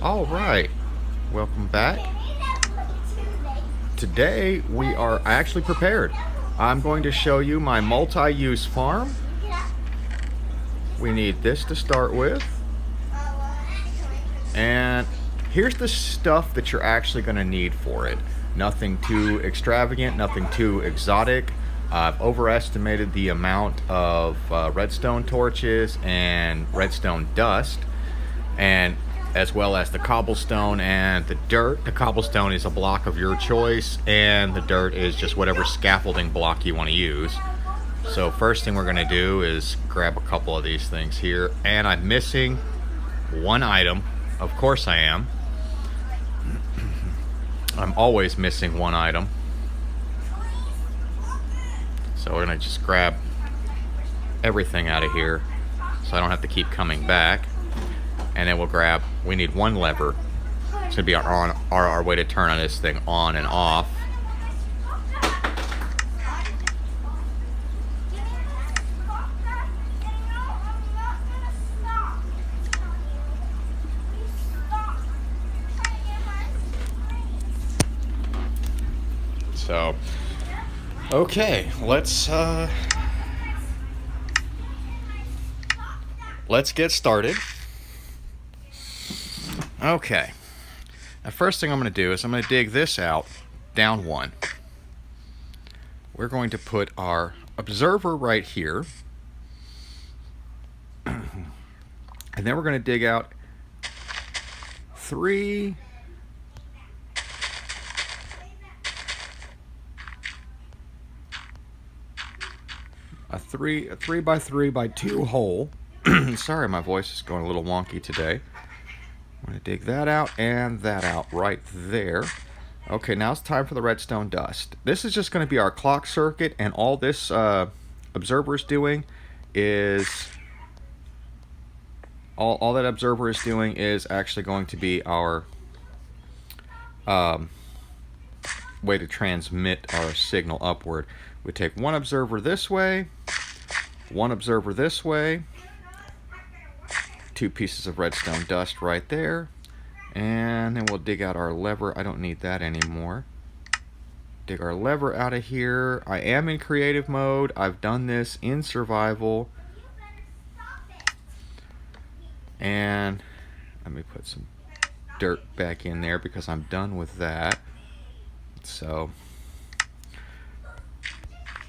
All right, welcome back. Today we are actually prepared. I'm going to show you my multi-use farm. We need this to start with. And here's the stuff that you're actually going to need for it. Nothing too extravagant, nothing too exotic. I've overestimated the amount of redstone torches and redstone dust, and as well as the cobblestone and the dirt. The cobblestone is a block of your choice, and the dirt is just whatever scaffolding block you want to use. So first thing we're going to do is grab a couple of these things here, and I'm missing one item. Of course I am. I'm always missing one item. So we're going to just grab everything out of here so I don't have to keep coming back. And then we'll grab, we need one lever. It's going to be our way to turn on this thing on and off. So, okay, let's get started. Okay, the first thing I'm going to do is I'm going to dig this out, down one. We're going to put our observer right here. And then we're going to dig out three a 3x3x2 hole. Sorry, my voice is going a little wonky today. I'm going to dig that out and that out right there. Okay, now it's time for the redstone dust. This is just going to be our clock circuit, and all this observer is doing is all that observer is doing is actually going to be our way to transmit our signal upward. We take one observer this way, one observer this way, two pieces of redstone dust right there, and then we'll dig out our lever. I don't need that anymore. Dig our lever out of here. I am in creative mode. I've done this in survival. And let me put some dirt back in there because I'm done with that. So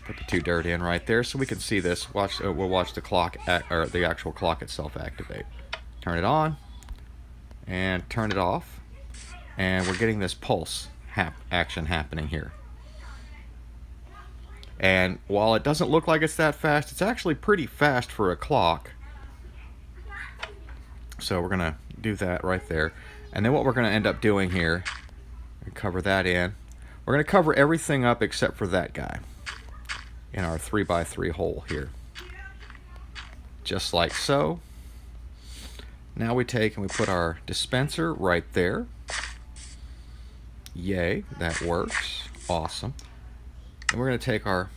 put the two dirt in right there so we can see this. We'll watch the clock or the actual clock itself activate. Turn it on and turn it off, and we're getting this pulse action happening here. And while it doesn't look like it's that fast, it's actually pretty fast for a clock. So we're gonna do that right there, and then what we're gonna end up doing here, cover that in. We're gonna cover everything up except for that guy in our 3x3 hole here, just like so. Now we take and we put our dispenser right there. Yay, that works. Awesome. And we're going to take our,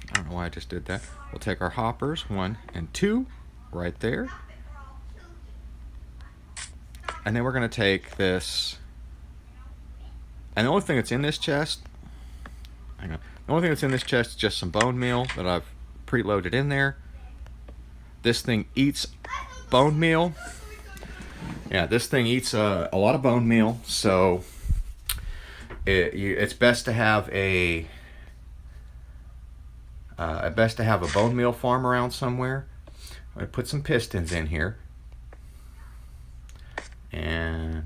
I don't know why I just did that. We'll take our hoppers, 1 and 2, right there. And then we're going to take this, and the only thing that's in this chest, hang on. The only thing that's in this chest is just some bone meal that I've preloaded in there. This thing eats bone meal. Yeah, this thing eats a lot of bone meal, so it's best to have a bone meal farm around somewhere. I'm going to put some pistons in here, and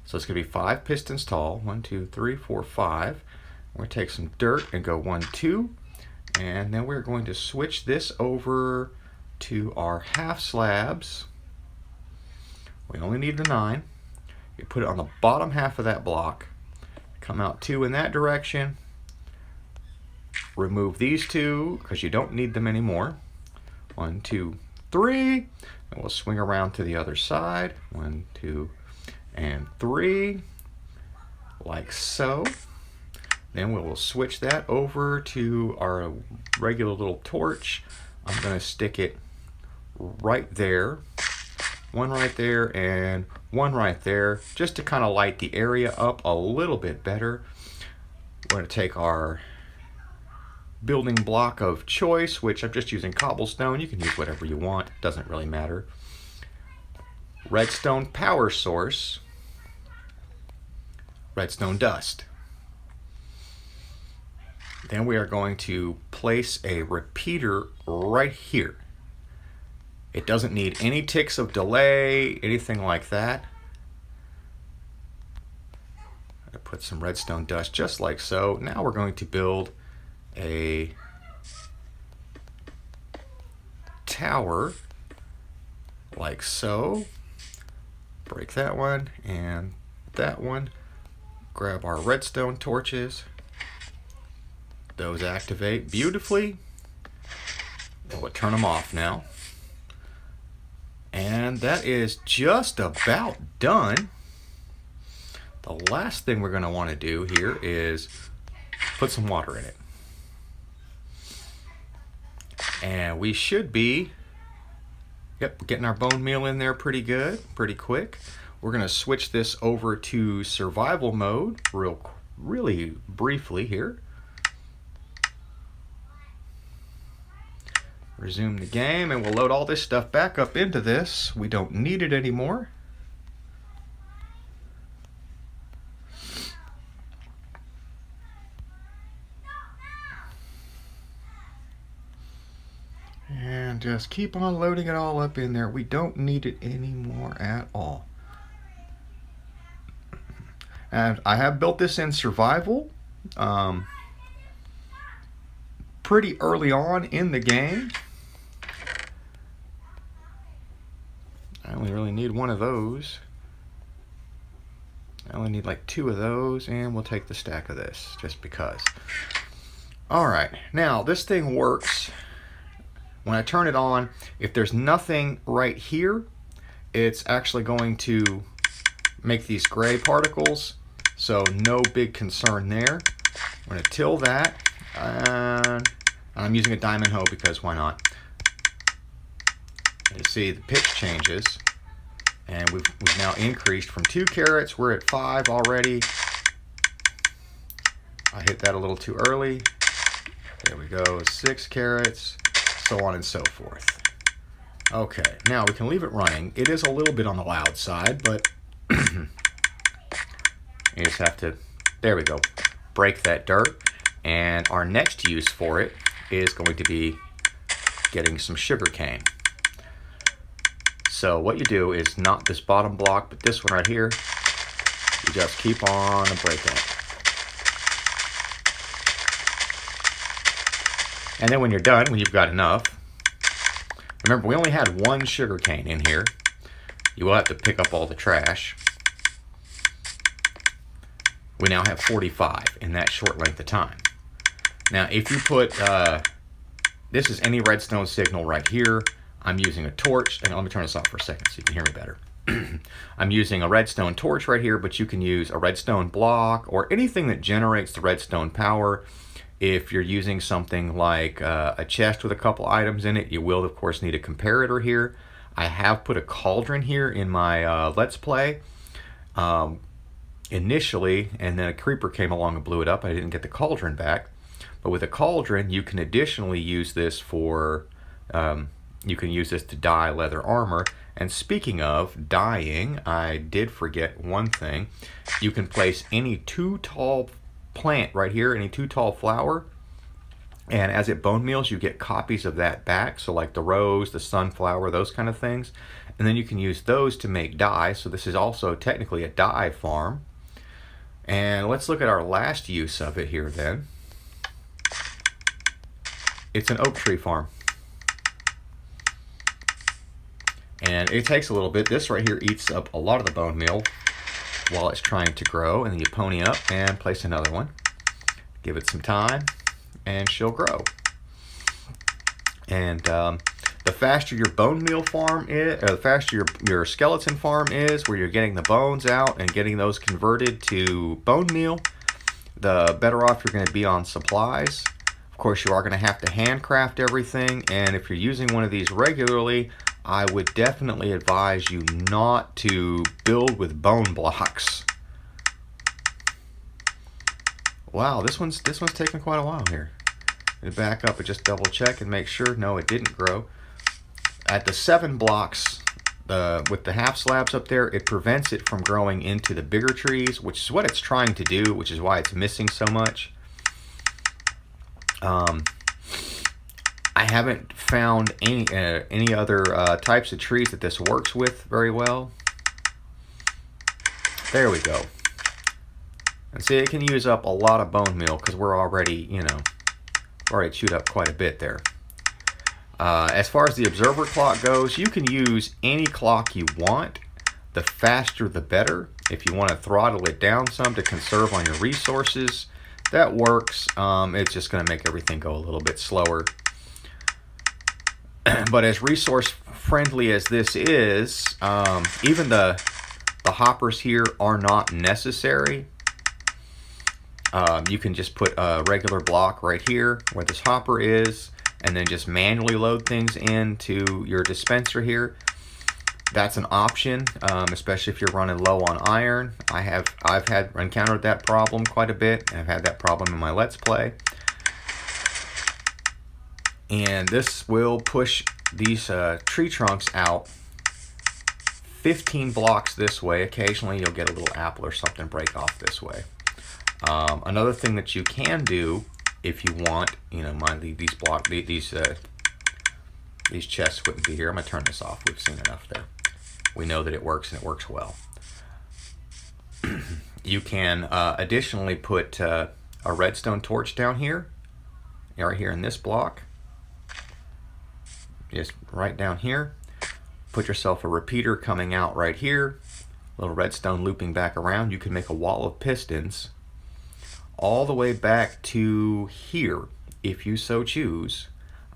so it's going to be 5 pistons tall. 1, 2, 3, 4, 5. We're going to take some dirt and go 1, 2, and then we're going to switch this over to our half slabs. We only need the 9. You put it on the bottom half of that block. Come out 2 in that direction. Remove these 2 because you don't need them anymore. 1, 2, 3. And we'll swing around to the other side. 1, 2, and 3. Like so. Then we will switch that over to our regular little torch. I'm going to stick it right there. one right there, and one right there, just to kind of light the area up a little bit better. We're going to take our building block of choice, which I'm just using cobblestone. You can use whatever you want, it doesn't really matter. Redstone power source, redstone dust. Then we are going to place a repeater right here. It doesn't need any ticks of delay, anything like that. I put some redstone dust just like so. Now we're going to build a tower like so. Break that one and that one. Grab our redstone torches. Those activate beautifully. We'll turn them off now. And that is just about done. The last thing we're going to want to do here is put some water in it. And we should be, getting our bone meal in there pretty good, pretty quick. We're going to switch this over to survival mode really briefly here. Resume the game, and we'll load all this stuff back up into this. We don't need it anymore. And just keep on loading it all up in there. We don't need it anymore at all. And I have built this in survival pretty early on in the game. I only really need one of those. I only need like 2 of those, and we'll take the stack of this just because. Alright, now this thing works. When I turn it on, if there's nothing right here, it's actually going to make these gray particles, so no big concern there. I'm going to till that, and I'm using a diamond hoe because why not? You see the pitch changes, and we've now increased from 2 carats. We're at 5 already. I hit that a little too early. There we go, 6 carats, so on and so forth. Okay, now we can leave it running. It is a little bit on the loud side, but you just have to, there we go, break that dirt. And our next use for it is going to be getting some sugar cane. So what you do is not this bottom block, but this one right here. You just keep on breaking it. And then when you're done, when you've got enough, remember we only had 1 sugar cane in here. You will have to pick up all the trash. We now have 45 in that short length of time. Now if you put, this is any redstone signal right here. I'm using a torch, and let me turn this off for a second so you can hear me better. I'm using a redstone torch right here, but you can use a redstone block or anything that generates the redstone power. If you're using something like a chest with a couple items in it, you will of course need a comparator here. I have put a cauldron here in my Let's Play initially, and then a creeper came along and blew it up. I didn't get the cauldron back. But with a cauldron, you can additionally use this for you can use this to dye leather armor. And speaking of dyeing, I did forget one thing. You can place any 2 tall plant right here, any 2 tall flower, and as it bone meals, you get copies of that back. So like the rose, the sunflower, those kind of things. And then you can use those to make dye. So this is also technically a dye farm. And let's look at our last use of it here then. It's an oak tree farm. And it takes a little bit. This right here eats up a lot of the bone meal while it's trying to grow. And then you pony up and place another one. Give it some time and she'll grow. And the faster your bone meal farm is, or the faster your skeleton farm is, where you're getting the bones out and getting those converted to bone meal, the better off you're going to be on supplies. Of course, you are going to have to handcraft everything, and if you're using one of these regularly, I would definitely advise you not to build with bone blocks. Wow, this one's taking quite a while here. Let me back up and just double check and make sure. No, it didn't grow. At the 7 blocks, with the half slabs up there, it prevents it from growing into the bigger trees, which is what it's trying to do, which is why it's missing so much. I haven't found any other types of trees that this works with very well. There we go. And see, it can use up a lot of bone meal because we're already, already chewed up quite a bit there. As far as the observer clock goes, you can use any clock you want. The faster the better. If you want to throttle it down some to conserve on your resources, that works. It's just going to make everything go a little bit slower. But as resource friendly as this is, even the hoppers here are not necessary. You can just put a regular block right here where this hopper is, and then just manually load things into your dispenser here. That's an option, especially if you're running low on iron. I've encountered that problem quite a bit. I've had that problem in my Let's Play. And this will push these tree trunks out 15 blocks this way. Occasionally you'll get a little apple or something break off this way. Another thing that you can do if you want, mind these chests wouldn't be here. I'm gonna turn this off. We've seen enough there. We know that it works, and it works well. You can additionally put a redstone torch down here, right here in this block. Just right down here. Put yourself a repeater coming out right here. Little redstone looping back around. You can make a wall of pistons all the way back to here if you so choose.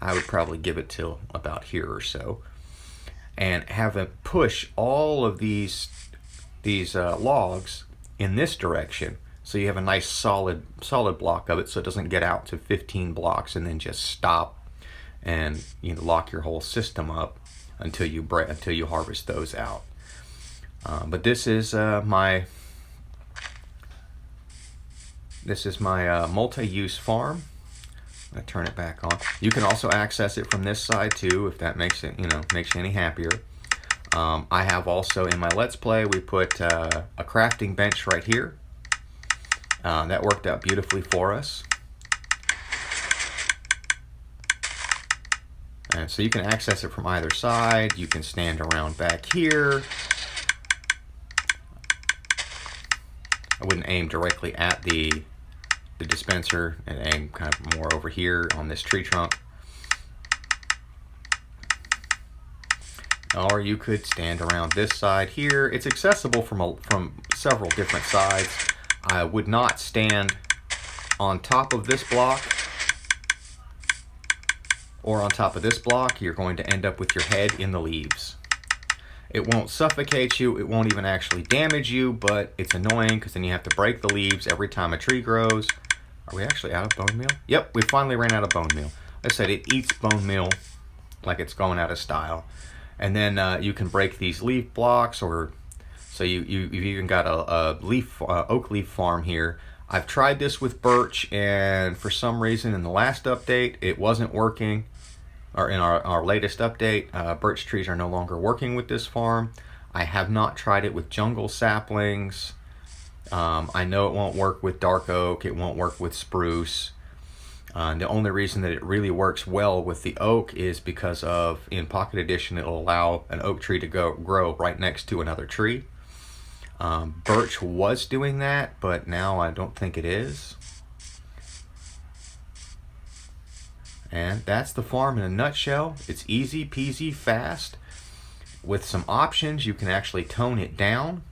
I would probably give it till about here or so, and have it push all of these logs in this direction, so you have a nice solid block of it, so it doesn't get out to 15 blocks and then just stop and lock your whole system up until you harvest those out. But this is my multi-use farm. I'm gonna turn it back on. You can also access it from this side too, if that makes it makes you any happier. I have also in my Let's Play, we put a crafting bench right here. That worked out beautifully for us. And so you can access it from either side. You can stand around back here. I wouldn't aim directly at the dispenser, and aim kind of more over here on this tree trunk. Or you could stand around this side here. It's accessible from several different sides. I would not stand on top of this block or on top of this block. You're going to end up with your head in the leaves. It won't suffocate you, it won't even actually damage you, but it's annoying because then you have to break the leaves every time a tree grows. Are we actually out of bone meal? Yep, we finally ran out of bone meal. Like I said, it eats bone meal like it's going out of style. And then you can break these leaf blocks, or so you've even got a oak leaf farm here. I've tried this with birch, and for some reason in the last update it wasn't working. Or in our latest update, birch trees are no longer working with this farm. I have not tried it with jungle saplings. I know it won't work with dark oak, it won't work with spruce. The only reason that it really works well with the oak is because of, in Pocket Edition, it'll allow an oak tree to grow right next to another tree. Birch was doing that, but now I don't think it is. And that's the farm in a nutshell. It's easy peasy, fast. With some options, you can actually tone it down.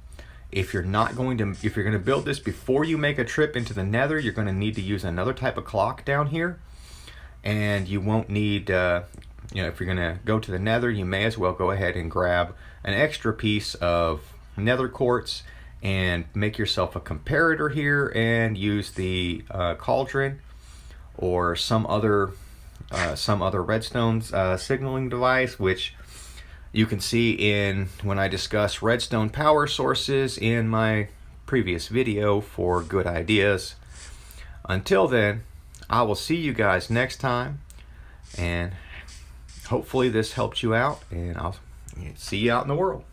If you're going to build this before you make a trip into the Nether, you're going to need to use another type of clock down here. And you won't need, if you're going to go to the Nether, you may as well go ahead and grab an extra piece of Nether quartz and make yourself a comparator here and use the cauldron or some other redstone signaling device, which you can see in when I discuss redstone power sources in my previous video for good ideas. Until then, I will see you guys next time, and hopefully this helped you out, and I'll see you out in the world.